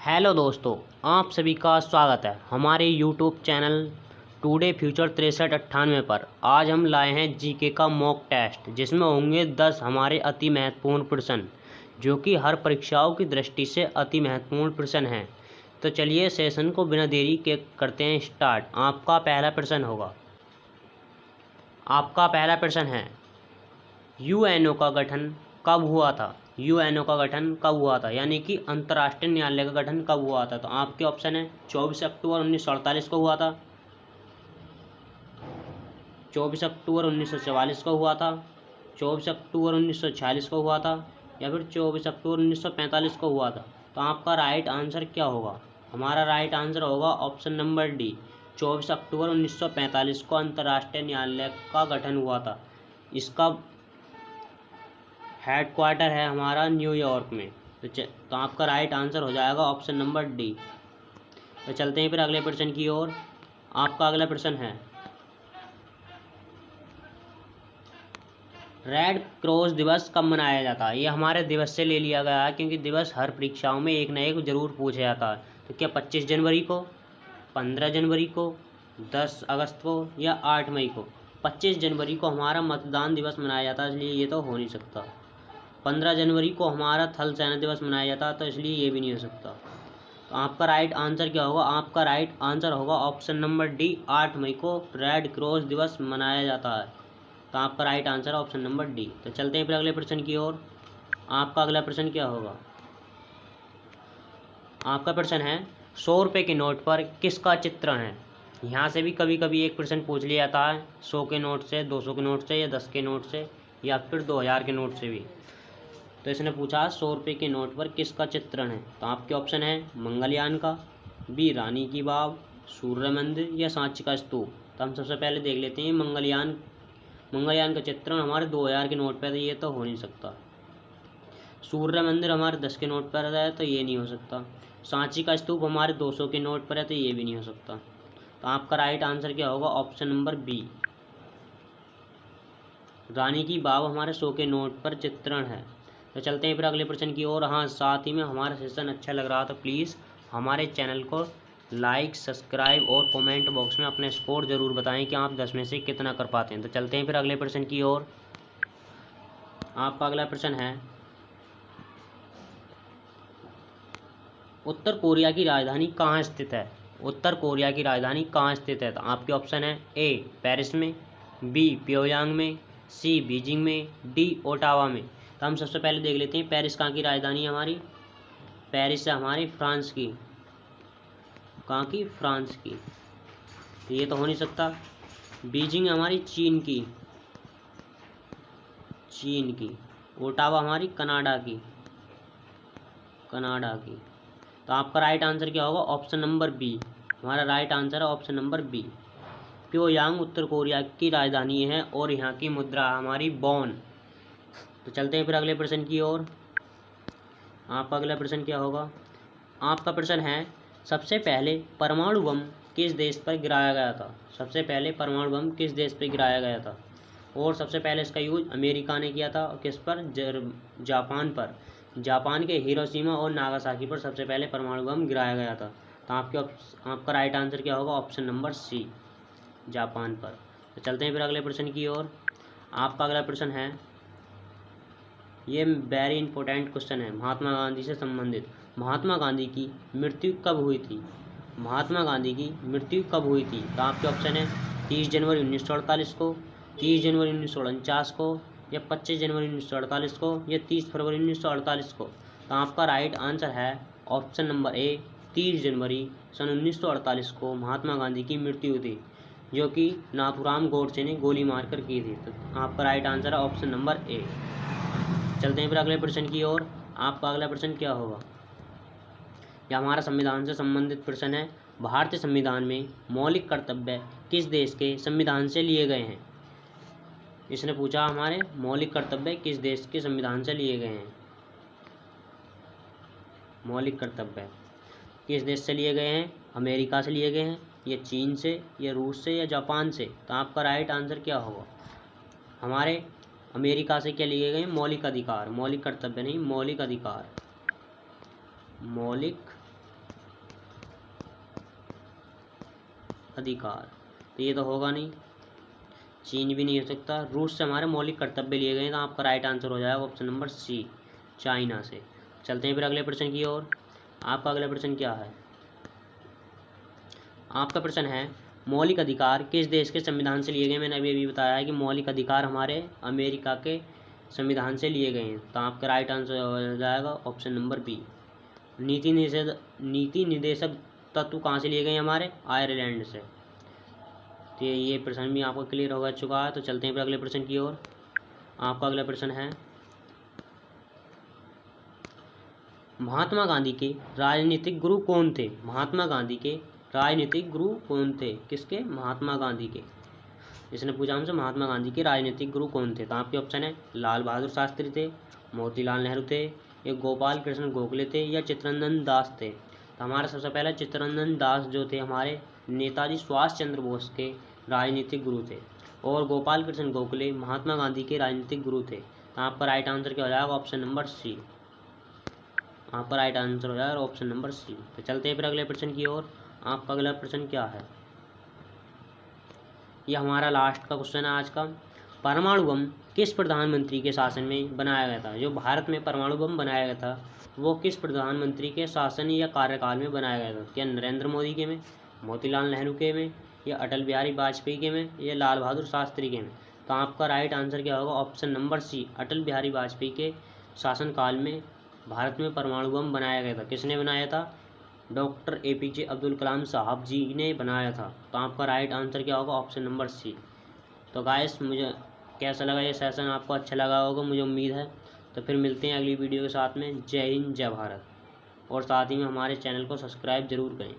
Hello दोस्तों, आप सभी का स्वागत है हमारे यूट्यूब चैनल टुडे फ्यूचर 6398 पर। आज हम लाए हैं जीके का मॉक टेस्ट, जिसमें होंगे 10 हमारे अति महत्वपूर्ण प्रश्न, जो कि हर परीक्षाओं की दृष्टि से अति महत्वपूर्ण प्रश्न हैं। तो चलिए सेशन को बिना देरी के करते हैं स्टार्ट। आपका पहला प्रश्न है, यूएनओ का गठन कब हुआ था? यूएनओ का गठन कब हुआ था, यानी कि अंतर्राष्ट्रीय न्यायालय का गठन कब हुआ था? तो आपके ऑप्शन है 24 अक्टूबर 1948 को हुआ था, 24 अक्टूबर 1944 को हुआ था, 24 अक्टूबर 1946 को हुआ था, या फिर 24 अक्टूबर 1945 को हुआ था। तो आपका राइट आंसर क्या होगा? हमारा राइट आंसर होगा ऑप्शन नंबर डी, 24 अक्टूबर 1945 को अंतर्राष्ट्रीय न्यायालय का गठन हुआ था। इसका हेड क्वार्टर है हमारा न्यूयॉर्क में। तो आपका राइट आंसर हो जाएगा ऑप्शन नंबर डी। तो चलते हैं फिर अगले प्रश्न की ओर। आपका अगला प्रश्न है, रेड क्रॉस दिवस कब मनाया जाता है? ये हमारे दिवस से ले लिया गया है, क्योंकि दिवस हर परीक्षाओं में एक न एक जरूर पूछा जाता है। तो क्या 25 जनवरी को, 15 जनवरी को, 10 अगस्त को, या 8 मई को? 25 जनवरी को हमारा मतदान दिवस मनाया जाता है, इसलिए ये तो हो नहीं सकता। 15 जनवरी को हमारा थल सेना दिवस मनाया जाता है, तो इसलिए ये भी नहीं हो सकता। तो आपका राइट आंसर क्या होगा? आपका राइट आंसर होगा ऑप्शन नंबर डी, 8 मई को रेड क्रॉस दिवस मनाया जाता है। तो आपका राइट आंसर है ऑप्शन नंबर डी। तो चलते हैं फिर अगले प्रश्न की ओर। आपका अगला प्रश्न क्या होगा? आपका प्रश्न है, 100 रुपये के नोट पर किसका चित्रण है? यहाँ से भी कभी कभी एक प्रश्न पूछ लिया जाता है, 100 के नोट से, 200 के नोट से, या 10 के नोट से, या फिर 2000 के नोट से भी। तो इसने पूछा 100 रुपये के नोट पर किसका चित्रण है? तो आपके ऑप्शन है मंगलयान का, बी रानी की वाव, सूर्य मंदिर, या सांची का स्तूप। तो हम सबसे पहले देख लेते हैं मंगलयान का चित्रण हमारे 2000 के नोट पर है, ये तो हो नहीं सकता। सूर्य मंदिर हमारे 10 के नोट पर है, तो ये नहीं हो सकता। सांची का स्तूप हमारे 200 के नोट पर है, तो ये भी नहीं हो सकता। तो आपका राइट आंसर क्या होगा? ऑप्शन नंबर बी, रानी की वाव हमारे 100 के नोट पर चित्रण है। तो चलते हैं फिर अगले प्रश्न की ओर। हाँ, साथ ही में हमारा सेशन अच्छा लग रहा तो प्लीज़ हमारे चैनल को लाइक, सब्सक्राइब और कमेंट बॉक्स में अपने स्कोर ज़रूर बताएं कि आप 10 में से कितना कर पाते हैं। तो चलते हैं फिर अगले प्रश्न की ओर। आपका अगला प्रश्न है, उत्तर कोरिया की राजधानी कहाँ स्थित है? उत्तर कोरिया की राजधानी कहाँ स्थित है? तो आपके ऑप्शन है ए पेरिस में, बी प्योयांग में, सी बीजिंग में, डी ओटावा में। तो हम सबसे पहले देख लेते हैं पेरिस कहाँ की राजधानी है हमारी। पेरिस है हमारी फ्रांस की। कहाँ की? फ्रांस की। तो ये तो हो नहीं सकता। बीजिंग हमारी चीन की। ओटावा हमारी कनाडा की। तो आपका राइट आंसर क्या होगा? Option number B. हमारा राइट आंसर है ऑप्शन नंबर बी। प्योयांग उत्तर कोरिया की राजधानी है और यहाँ की मुद्रा हमारी वॉन। तो चलते हैं फिर अगले प्रश्न की ओर। आपका अगला प्रश्न क्या होगा? आपका प्रश्न है, सबसे पहले परमाणु बम किस देश पर गिराया गया था? सबसे पहले परमाणु बम किस देश पर गिराया गया था? और सबसे पहले इसका यूज अमेरिका ने किया था। और किस पर? जापान पर। जापान के हिरोशिमा और नागासाकी पर सबसे पहले परमाणु बम गिराया गया था। तो आपका राइट आंसर क्या होगा? ऑप्शन नंबर सी, जापान पर। तो चलते हैं फिर अगले प्रश्न की ओर। आपका अगला प्रश्न है, ये वेरी इंपॉर्टेंट क्वेश्चन है, महात्मा गांधी से संबंधित। महात्मा गांधी की मृत्यु कब हुई थी? महात्मा गांधी की मृत्यु कब हुई थी? तो आपके ऑप्शन है 30 जनवरी 1948 को, 30 जनवरी 1949 को, या 25 जनवरी 1948 को, या 30 फरवरी 1948 को। तो आपका राइट आंसर है ऑप्शन नंबर ए, 30 जनवरी सन 1948 को महात्मा गांधी की मृत्यु हुई थी, जो कि नाथूराम गोडसे ने गोली मारकर की थी। तो आपका राइट आंसर है ऑप्शन नंबर ए। चलते हैं फिर अगले प्रश्न की ओर। आपका अगला प्रश्न क्या होगा? यह हमारा संविधान से संबंधित प्रश्न है। भारतीय संविधान में मौलिक कर्तव्य किस देश के संविधान से लिए गए हैं? इसने पूछा हमारे मौलिक कर्तव्य किस देश के संविधान से लिए गए हैं। मौलिक कर्तव्य किस देश से लिए गए हैं? अमेरिका से लिए गए हैं, या चीन से, या रूस से, या जापान से। तो आपका राइट आंसर क्या होगा? हमारे अमेरिका से क्या लिए गए? मौलिक अधिकार, मौलिक कर्तव्य नहीं, मौलिक अधिकार। मौलिक अधिकार, तो ये तो होगा नहीं, चीन भी नहीं हो सकता। रूस से हमारे मौलिक कर्तव्य लिए गए हैं, तो आपका राइट आंसर हो जाएगा ऑप्शन नंबर सी, चाइना से। चलते हैं फिर अगले प्रश्न की ओर। आपका अगला प्रश्न क्या है? आपका प्रश्न है मौलिक अधिकार किस देश के संविधान से लिए गए? मैंने अभी बताया है कि मौलिक अधिकार हमारे अमेरिका के संविधान से लिए गए हैं, तो आपका राइट आंसर हो जाएगा ऑप्शन नंबर बी। नीति निदेशक तत्व कहाँ से लिए गए हमारे? आयरलैंड से। तो ये प्रश्न भी आपको क्लियर हो चुका है। तो चलते हैं फिर अगले प्रश्न की ओर। आपका अगला प्रश्न है महात्मा गांधी के राजनीतिक गुरु कौन थे? महात्मा गांधी के राजनीतिक गुरु कौन थे? किसके? महात्मा गांधी के। इसने पूछा हमसे महात्मा गांधी के राजनीतिक गुरु कौन थे? तो आपके ऑप्शन है लाल बहादुर शास्त्री थे, मोतीलाल नेहरू थे, या गोपाल कृष्ण गोखले थे, या चित्तरंजन दास थे। तो हमारा सबसे पहला चित्तरंजन दास जो थे हमारे नेताजी सुभाष चंद्र बोस के राजनीतिक गुरु थे, और गोपाल कृष्ण गोखले महात्मा गांधी के राजनीतिक गुरु थे। तो आपका राइट आंसर क्या हो जाएगा? Option number C. आपका राइट आंसर हो जाएगा ऑप्शन नंबर सी। तो चलते हैं फिर अगले प्रश्न की ओर। आपका अगला प्रश्न क्या है? यह हमारा लास्ट का क्वेश्चन है आज का। परमाणु बम किस प्रधानमंत्री के शासन में बनाया गया था? जो भारत में परमाणु बम बनाया गया था वो किस प्रधानमंत्री के शासन या कार्यकाल में बनाया गया था? क्या नरेंद्र मोदी के में, मोतीलाल नेहरू के में, या अटल बिहारी वाजपेयी के में, या लाल बहादुर शास्त्री के में? तो आपका राइट आंसर क्या होगा? ऑप्शन नंबर सी, अटल बिहारी वाजपेयी के शासनकाल में भारत में परमाणु बम बनाया गया था। किसने बनाया था? डॉक्टर APJ अब्दुल कलाम साहब जी ने बनाया था। तो आपका राइट आंसर क्या होगा? Option number C. तो गाइस, मुझे कैसा लगा ये सेशन? आपको अच्छा लगा होगा मुझे उम्मीद है। तो फिर मिलते हैं अगली वीडियो के साथ में। जय हिंद, जय भारत, और साथ ही में हमारे चैनल को सब्सक्राइब जरूर करें।